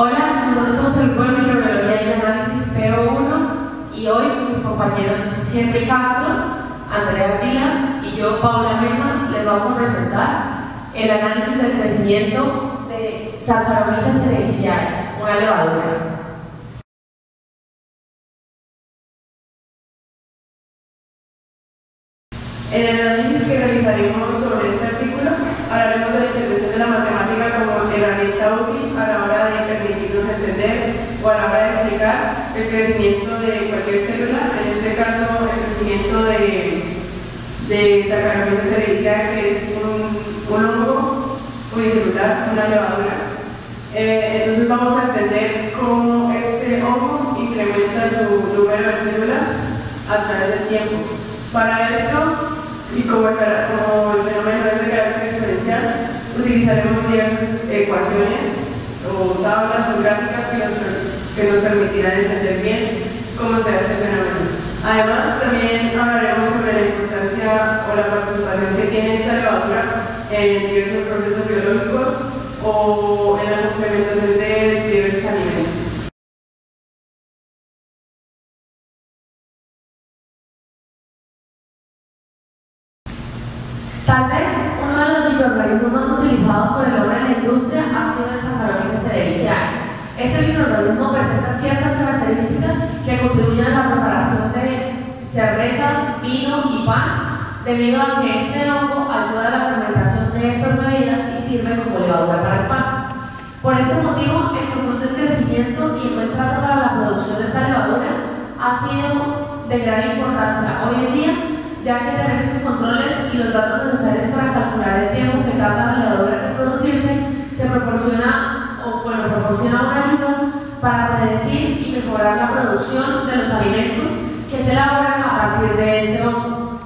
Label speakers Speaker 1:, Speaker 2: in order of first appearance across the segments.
Speaker 1: Hola, nosotros somos el grupo de microbiología y análisis PO1 y hoy mis compañeros Henry Castro, Andrea Ardila y yo, Paula Mesa, les vamos a presentar el análisis del crecimiento de Saccharomyces cerevisiae, una levadura.
Speaker 2: En el análisis que realizaremos sobre este artículo, hablaremos de la intervención de la matemática como herramienta útil a la hora de permitirnos entender o a la hora de explicar el crecimiento de cualquier célula, en este caso el crecimiento de Saccharomyces cerevisiae, que es un hongo unicelular, una levadura. Entonces vamos a entender cómo este hongo incrementa su número de células a través del tiempo. Para esto, y como el fenómeno es de carácter exponencial, utilizaremos diversas ecuaciones o tablas o gráficas que nos permitirán entender bien cómo se hace el fenómeno. Además, también hablaremos sobre la importancia o la participación que tiene esta levadura en diversos procesos biológicos o en la complementación de diversos alimentos.
Speaker 1: Tal vez uno de los microorganismos más utilizados por el hombre en la industria ha sido el Saccharomyces cerevisiae. Este microorganismo presenta ciertas características que contribuyen a la preparación de cervezas, vino y pan, debido a que este hongo ayuda a la fermentación de estas bebidas y sirve como levadura para el pan. Por este motivo, el control del crecimiento y el buen trato para la producción de esta levadura ha sido de gran importancia hoy en día, ya que tener esos controles y los datos necesarios para calcular el tiempo que tarda la levadura en reproducirse proporciona una ayuda para predecir y mejorar la producción de los alimentos que se elaboran a partir de este hongo.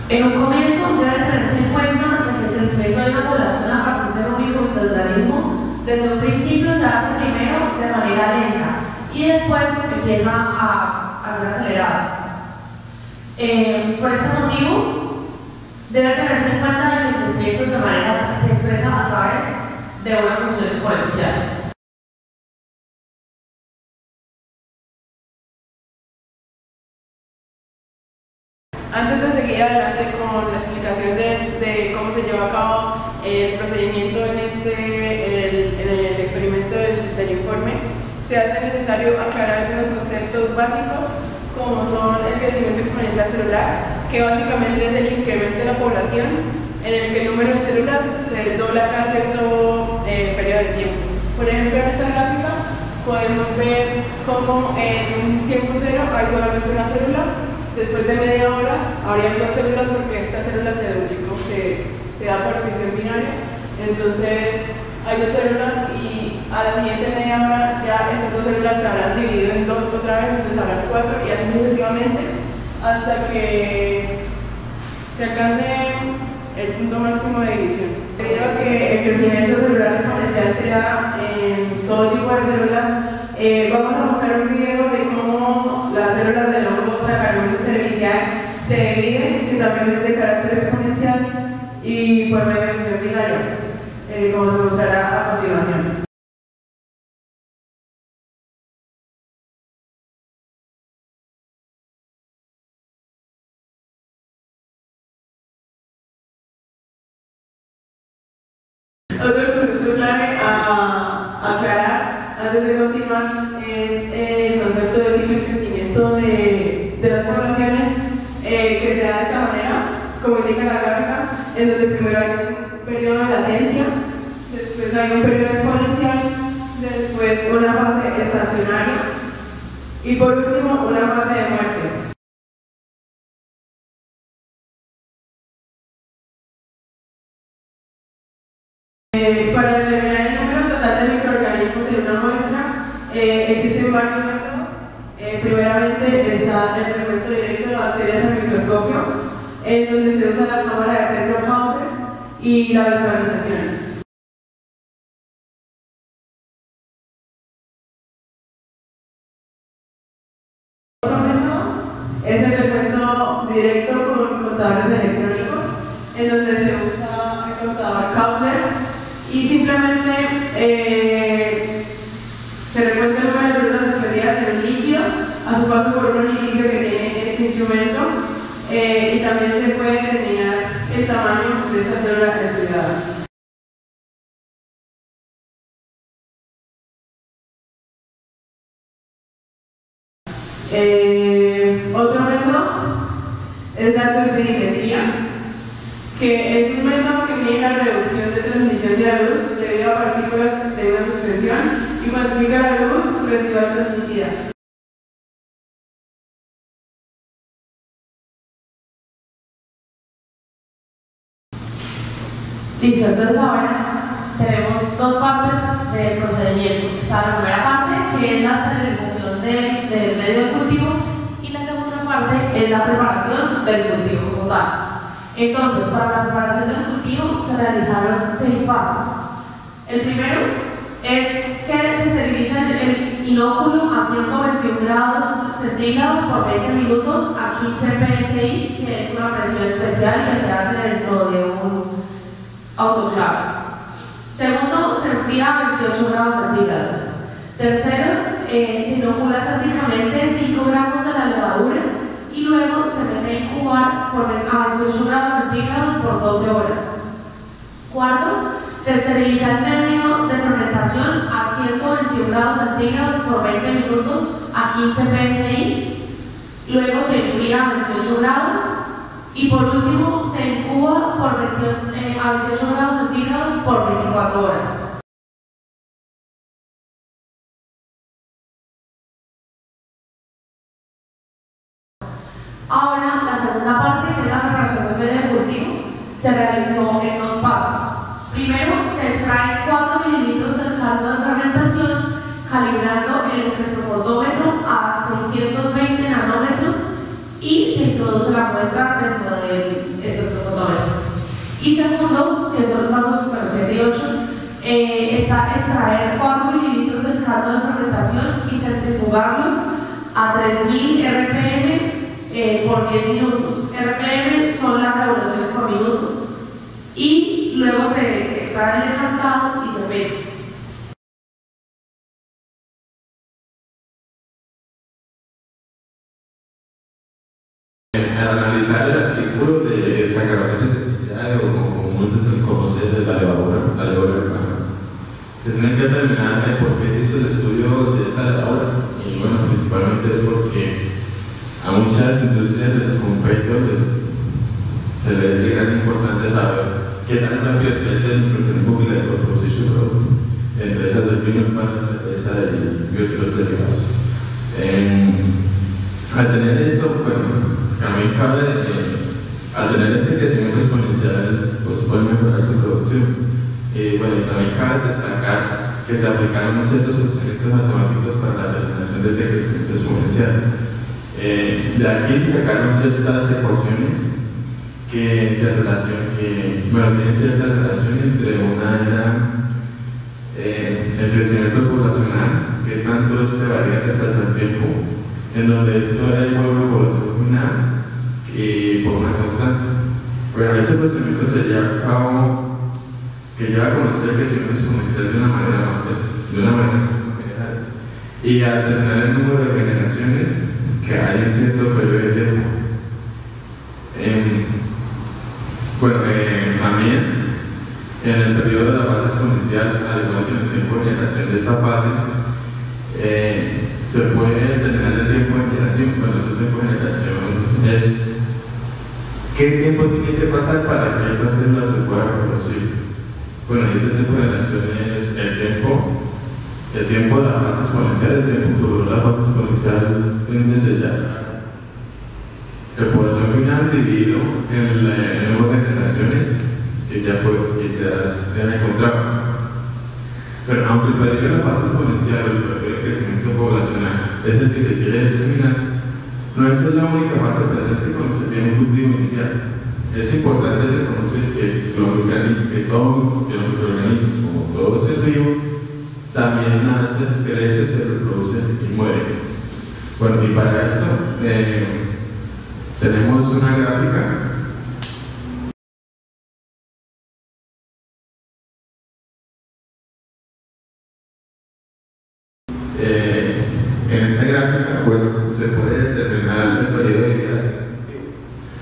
Speaker 1: En un comienzo debe tenerse en cuenta que el crecimiento de una población a partir de un microorganismo desde un principio se hace primero de manera lenta y después empieza a ser acelerado. Por este motivo, debe tenerse en cuenta que el crecimiento se expresa a través de una función exponencial.
Speaker 2: Antes de seguir adelante con la explicación de cómo se lleva a cabo el procedimiento en el experimento del informe, se hace necesario aclarar algunos conceptos básicos, como son el crecimiento exponencial celular, que básicamente es el incremento de la población en el que el número de células se dobla cada cierto periodo de tiempo. Por ejemplo, en esta gráfica podemos ver cómo en un tiempo cero hay solamente una célula. Después de media hora habrían dos células porque esta célula se duplicó, se da por fisión binaria. Entonces hay dos células y a la siguiente media hora ya estas dos células se habrán dividido en dos otra vez, entonces habrán cuatro y así sucesivamente hasta que se alcance el punto máximo de división. Debido a que el crecimiento celular exponencial se da en todo tipo de células, vamos a mostrar un video de cómo las células del hongo Saccharomyces cerevisiae se dividen, que también es de carácter exponencial y por medio de fisión binaria, como se mostrará a continuación. Otro concepto clave a aclarar antes de continuar es el concepto de ciclo de crecimiento de las poblaciones, que se da de esta manera, como indica la gráfica, en donde primero hay un periodo de latencia, después hay un periodo exponencial, después una fase estacionaria y por último una fase de muerte. Para determinar el número total de microorganismos en una muestra, existen varios métodos. Primeramente está el experimento directo de bacterias al microscopio, en donde se usa la cámara de Petro-Hauser y la visualización. Otro método es el recuento directo con contadores electrónicos, en donde se usa el contador Kepler y simplemente se recuenta el número de células expedidas en el líquido a su paso por un orificio que tiene este instrumento y también se puede determinar el tamaño de esta célula estudiada. Otro método es la turbidimetría, que es un método que mide la reducción de transmisión de la luz debido a partículas de una suspensión y cuantifica la luz recibida transmitida.
Speaker 1: Listo, entonces ahora tenemos dos partes del procedimiento. Está la primera parte, que es la esterilización del medio de cultivo, y la segunda parte es la preparación del cultivo como tal. Entonces, para la preparación del cultivo se realizaron 6 pasos. El primero es que se esteriliza el inóculo a 121 grados centígrados por 20 minutos a 15 psi, que es una presión especial que se hace dentro de un autoclave. Segundo, se enfría a 28 grados centígrados. Tercero, se inocula estáticamente 5 gramos de la levadura y luego se mete a incubar a 28 grados centígrados por 12 horas. Cuarto, se esteriliza el medio de fermentación a 121 grados centígrados por 20 minutos a 15 psi. Luego se enfría a 28 grados. Y por último, se incuba a 28 grados centígrados por 24 horas. Ahora, la segunda parte, que es la preparación del medio de cultivo, se realizó en 2 pasos. Primero, se extraen 4 mililitros del caldo de fermentación, calibrando el espectrofotómetro a 620 nanómetros y se introduce la muestra dentro del espectrofotómetro. Y segundo, que son los pasos 7 y 8, está extraer 4 mililitros del caldo de fermentación y centrifugarlos a 3000 RPM por 10 minutos. RPM son las revoluciones por minuto. Y luego se extrae el decantado y se mezcla.
Speaker 3: Al analizar el artículo de Saccharomyces cerevisiae, o como comúnmente se le conoce, de la levadura humana, se tiene que determinar por qué se hizo el estudio de esa levadura. Y bueno, principalmente es porque a muchas industrias les compete, se les da gran importancia saber qué tan rápido crece el microorganismo que le produce su producto, entre esas del vino, pan, la cerveza y otros derivados. Al tener esto, bueno, también cabe, al tener este crecimiento exponencial, pues puede mejorar su producción. Bueno, también cabe destacar que se aplicaron ciertos procedimientos matemáticos para la determinación de este crecimiento exponencial. De aquí se sacaron ciertas ecuaciones que tienen cierta relación entre el crecimiento poblacional, que tanto varía respecto al tiempo, en donde esto era igual a una población final y por una constante. Bueno, ese procedimiento se lleva a cabo, que lleva a conocer el crecimiento exponencial de una manera general, y a determinar el número de generaciones que hay en cierto periodo de tiempo. También en el periodo de la fase exponencial, al igual que en el tiempo de generación de esta fase, se puede determinar el tiempo de generación. Bueno, ese tiempo de generación es qué tiempo tiene que pasar para que estas células se puedan reproducir. Bueno, ese tiempo de generación es el tiempo de la fase exponencial, el tiempo que duró la fase exponencial desde ya. La población final dividido en el número de generaciones que ya se han encontrado. Pero aunque el periodo de la fase exponencial o el periodo de crecimiento poblacional es el que se quiere determinar, no es la única fase presente cuando se tiene un cultivo inicial. Es importante reconocer que los microorganismos, como todo ser vivo, también nacen, crecen, se reproducen y mueren. Bueno, y para esto tenemos una gráfica en esta gráfica, bueno, se puede determinar el periodo de vida.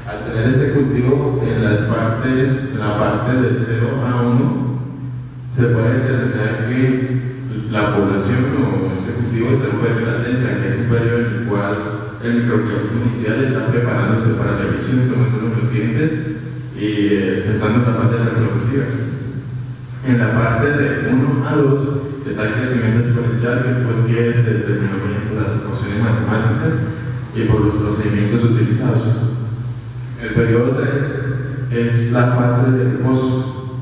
Speaker 3: Al tener este cultivo en las partes, en la parte de 0 a 1, se puede determinar que la población o este cultivo está en un periodo de latencia, que es un periodo en el cual el microbioma inicial está preparándose para la emisión, tomando los nutrientes y estando en la fase de reproductivas. En la parte de 1 a 2 está el crecimiento exponencial, que fue el que se determinó mediante las ecuaciones matemáticas y por los procedimientos utilizados. El periodo 3 es la fase de reposo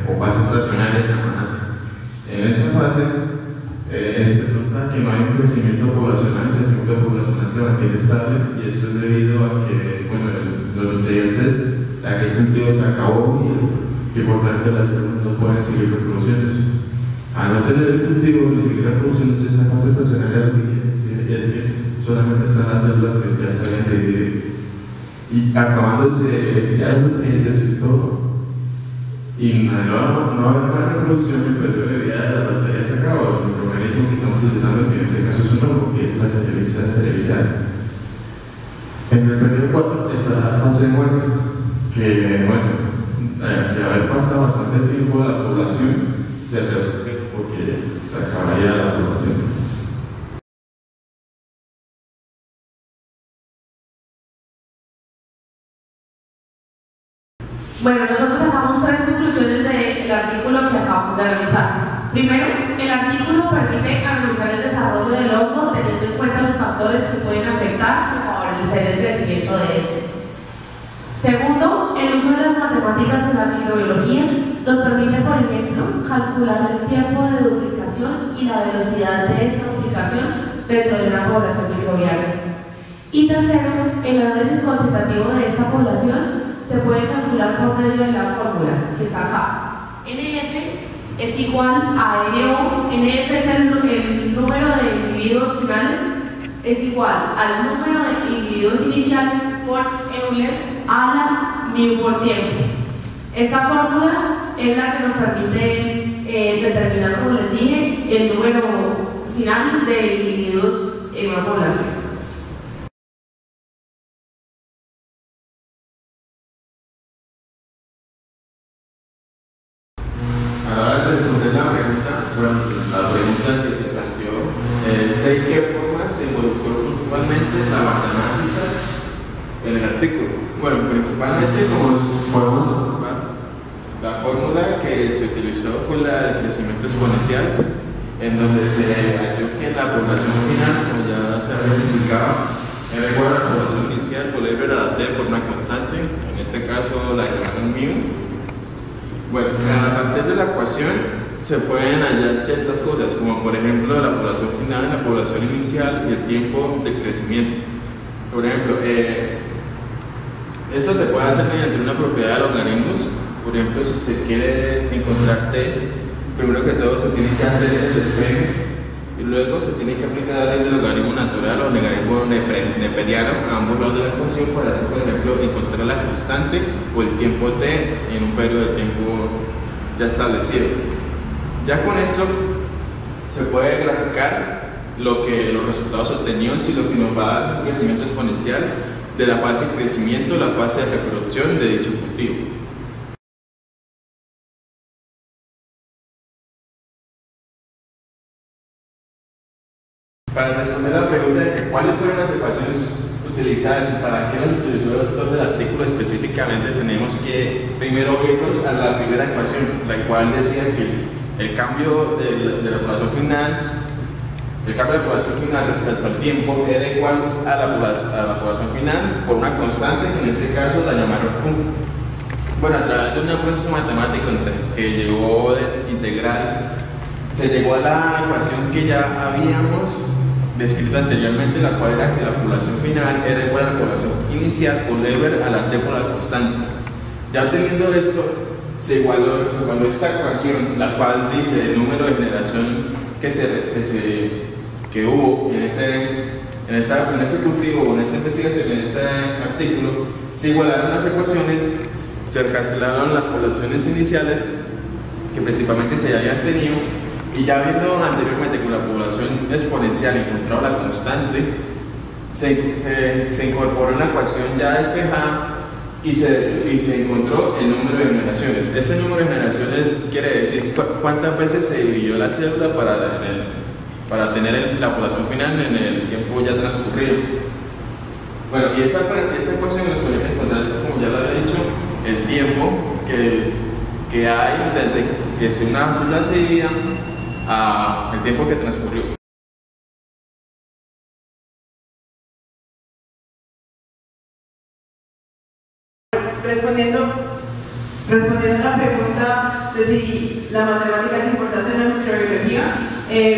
Speaker 3: o fase estacionaria en la manaza. En esta fase se nota que no hay un crecimiento poblacional, el crecimiento poblacional se mantiene estable y esto es debido a que los nutrientes de aquel cultivo se acabó y por tanto las células no pueden seguir reproduciéndose. Al no tener el cultivo ni seguir reproduciéndose, esta fase estacionaria lo que quiere decir es que solamente están las células que ya se habían dividido y acabándose ya los nutrientes y todo. Y no va a haber más reproducción en el periodo de vida de la bacteria se acabó. El microorganismo que estamos utilizando, que en este caso es un hongo, que es la saccharomyces cerevisiae. En el periodo 4 está la fase de muerte, que bueno, de haber pasado bastante tiempo la población, se reduce porque se acabaría la población.
Speaker 1: Bueno, nosotros sacamos 3 conclusiones del artículo que acabamos de realizar. Primero, el artículo permite analizar el desarrollo del hongo teniendo en cuenta los factores que pueden afectar o favorecer el crecimiento de este. Segundo, el uso de las matemáticas en la microbiología nos permite, por ejemplo, calcular el tiempo de duplicación y la velocidad de esta duplicación dentro de una población microbiana. Y tercero, el análisis cuantitativo de esta población se puede calcular por medio de la fórmula que está acá. NF es igual a NO, NF es el número de individuos finales, es igual al número de individuos iniciales por Euler a la mu por tiempo. Esta fórmula es la que nos permite determinar, como les dije, el número final de individuos en una población.
Speaker 3: Ahora responder la pregunta que se planteó es de qué forma se involucró puntualmente la matemática en el artículo. Bueno, principalmente como podemos observar, la fórmula que se utilizó fue la del crecimiento exponencial, en donde se halló que la población final, como ya se había explicado, era igual a la población inicial por Euler a la T por una constante, en este caso la llamaron mu. Bueno, a partir de la ecuación se pueden hallar ciertas cosas, como por ejemplo la población final, la población inicial y el tiempo de crecimiento. Por ejemplo, esto se puede hacer mediante una propiedad de logaritmos. Por ejemplo, si se quiere encontrar t, primero que todo se tiene que hacer el despeje y luego se tiene que aplicar la ley del logaritmo natural o logaritmo neperiano a ambos lados de la ecuación para así, por ejemplo, encontrar la constante o el tiempo t en un periodo de tiempo ya establecido. Ya con esto se puede graficar los resultados obtenidos y lo que nos va a dar un crecimiento exponencial de la fase de crecimiento a la fase de reproducción de dicho cultivo. Para responder a la pregunta de cuáles fueron las ecuaciones utilizadas y para qué las utilizó el autor del artículo específicamente, tenemos que primero irnos a la primera ecuación, la cual decía que el cambio de la población final, respecto al tiempo era igual a la población final por una constante que en este caso la llamaron U. Bueno, a través de un proceso matemático que llegó de integral, se llegó a la ecuación que ya habíamos descrito anteriormente, la cual era que la población final era igual a la población inicial por Euler a la T por la constante. Ya teniendo esto, se igualó esta ecuación, la cual dice el número de generación que hubo en este cultivo, en esta investigación, en este artículo. Se igualaron las ecuaciones, se cancelaron las poblaciones iniciales que principalmente se habían tenido, y ya viendo anteriormente con la población exponencial encontrado la constante, se incorporó una ecuación ya despejada y se encontró el número de generaciones. Este número de generaciones quiere decir cuántas veces se dividió la célula para tener la población final en el tiempo ya transcurrido. Bueno, y esta ecuación nos podemos encontrar, como ya lo había dicho, el tiempo que hay desde que una célula se divida a el tiempo que transcurrió.
Speaker 2: Respondiendo a la pregunta de si la matemática es importante en la microbiología,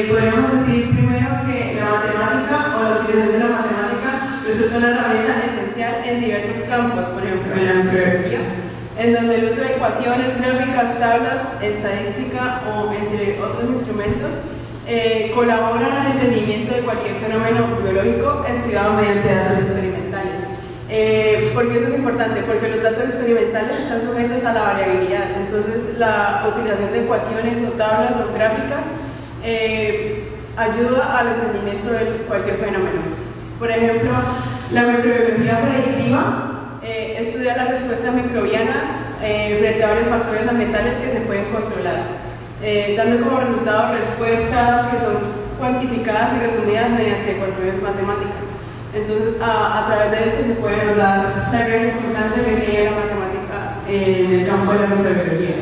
Speaker 2: podemos decir primero que la matemática o la utilización de la matemática resulta una herramienta esencial en diversos campos, por ejemplo en la microbiología, en donde el uso de ecuaciones, gráficas, tablas, estadística o entre otros instrumentos colaboran al entendimiento de cualquier fenómeno biológico estudiado mediante datos experimentales. ¿Por qué eso es importante? Porque los datos experimentales están sujetos a la variabilidad, entonces la utilización de ecuaciones o tablas o gráficas ayuda al entendimiento de cualquier fenómeno. Por ejemplo, la microbiología predictiva estudia las respuestas microbianas frente a varios factores ambientales que se pueden controlar, dando como resultado respuestas que son cuantificadas y resumidas mediante ecuaciones matemáticas. Entonces, a través de esto se puede notar la gran importancia que tiene la matemática en el campo de la microbiología.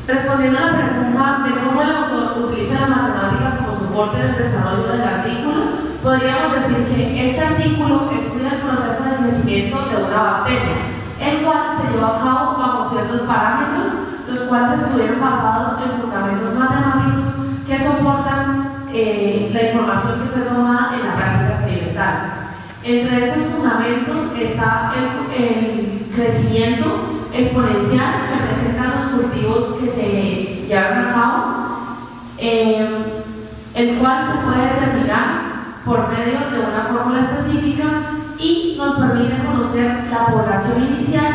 Speaker 1: Respondiendo a la pregunta de cómo el autor utiliza la matemática como soporte del desarrollo del artículo, podríamos decir que este artículo estudia el proceso de crecimiento de una bacteria, el cual se lleva a cabo bajo ciertos parámetros, los cuales estuvieron basados en fundamentos matemáticos que soportan la información que fue tomada en la práctica experimental. Entre estos fundamentos está el crecimiento exponencial que representan los cultivos que se llevaron a cabo, el cual se puede determinar por medio de una fórmula específica y nos permite conocer la población inicial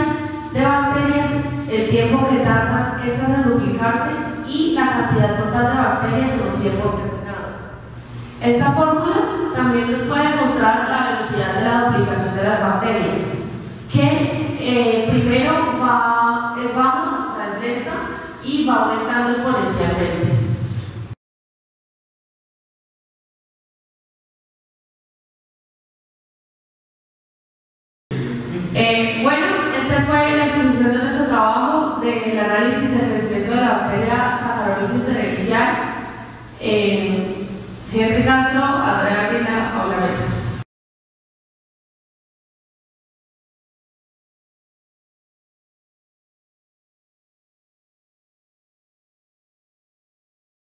Speaker 1: de bacterias, el tiempo que tardan estas en duplicarse y la cantidad total de bacterias en un tiempo determinado. Esta fórmula también nos puede mostrar la velocidad de la duplicación de las bacterias, que primero es baja, o sea, es lenta, y va aumentando exponencialmente. Bueno, esta fue la exposición de nuestro trabajo del análisis del crecimiento de la bacteria Saccharomyces cerevisiae. Henry Castro, Andrea Aguilar, Paula Mesa.